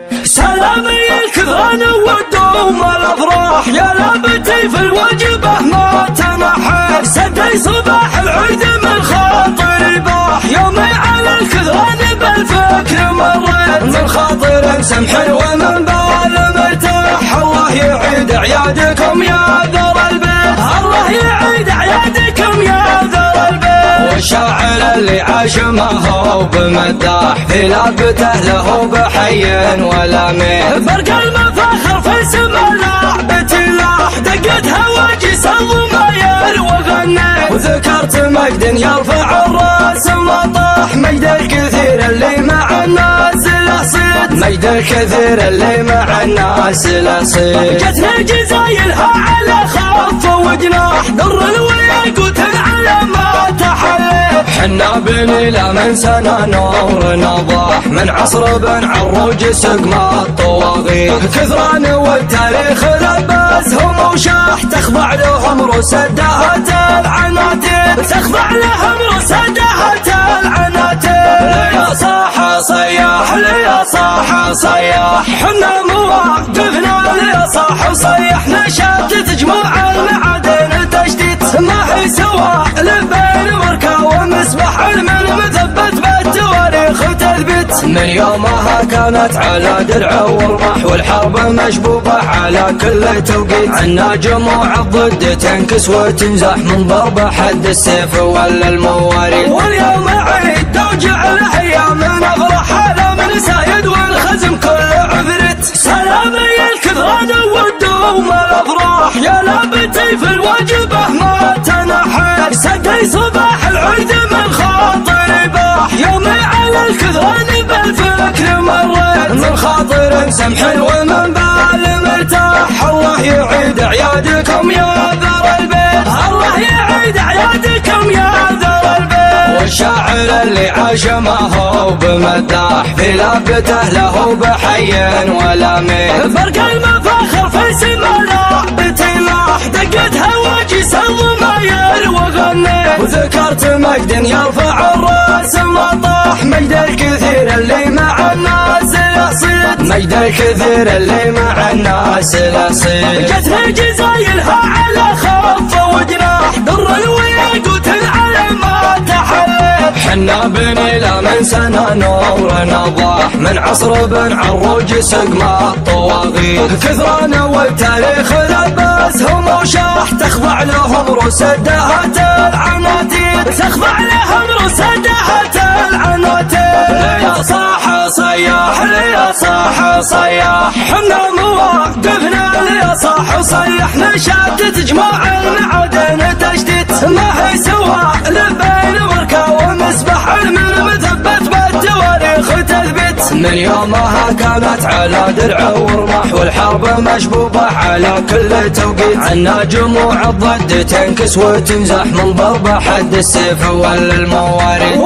سلامي الكثران والدوم الافراح يا لابتي في الوجبه ما تنحى سدي صباح العيد من خاطري باح يومي على الكثران بالفكر مريت من خاطر سمح ومن بال مرتاح الله يعيد اعيادكم يا ذر البيت الله يعيد اعيادكم يا ذر البيت والشاعر اللي عاش ما هو بمداح في لابته له بحي ولا ميت فرق المفاخر في سما لعبتي لاح دقت هواجس الضماير وغنيت وذكرت مجد يرفع الراس مطاح مجد الكثير اللي مع الناس له صيت مجد الكثير اللي مع الناس له صيت جتنا جزايلها على خف وجناح در الوياقوت على ما تحليت حنا بنيلا من سنة نور نضاح من عصر بن عروج سقم الطواغيت كثران والتاريخ لبسهم وشاح تخضع لهم رسدات العناتين تخضع لهم رسدات العناتين ليا صاح صياح ليا صاح صياح حنا مواقفنا ليا صاح صياح نشات تجمع المعادن تشتيت ما هي سوا لبين وركه ومسبح من مثبت بالتواريخ تثبت من يومها كانت على درع ورمح والحرب مشبوبة على كل توقيت عنا جموع الضد تنكس وتنزح من ضرب حد السيف ولا المواريث واليوم عيد توجع الايام نفرح على من سايد والخزم كل عذرت سلامي الكثران والدوم الافراح يا لابتي في الوجبه ما تنحى سدي صباح العيد من خاطري باح يومي على الكثران بالفكر مريت من خاطر سمح ومن بال مرتاح الله يعيد اعيادكم يا ذر البيت الله يعيد اعيادكم يا ذر البيت والشاعر اللي عاش ما هو بمداح في لابته له بحي ولا ميت فرق المفاخر في سما لعبتي لاح دقت هواجس الضماير وغنيت وذكرت مجد يرفع الراس مطاح مجد الكثير اللي مع الناس له صيت مجد الكثير اللي مع الناس له صيت جتنا جزايلها على خف وجناح در الوياقوت على ما تحليت حنا بنيلا من سنة نور نضاح من عصر بن عروج سقم الطواغيت كثران والتاريخ لبسهم وشاح تخضع لهم رسدات العناتين تخضع لهم رسدات العناتين ليا صاح صياح ليا صاح صياح حنا مواقفنا ليا صاح صياح نشات تجمع المعادن تشتيت ما هي سوا لبين وركه ومسبح من مثبت بالتواريخ تثبت من يومها كانت على درع ورمح والحرب مشبوبة على كل توقيت عنا جموع الضد تنكس وتنزح من ضرب حد السيف ولا المواريث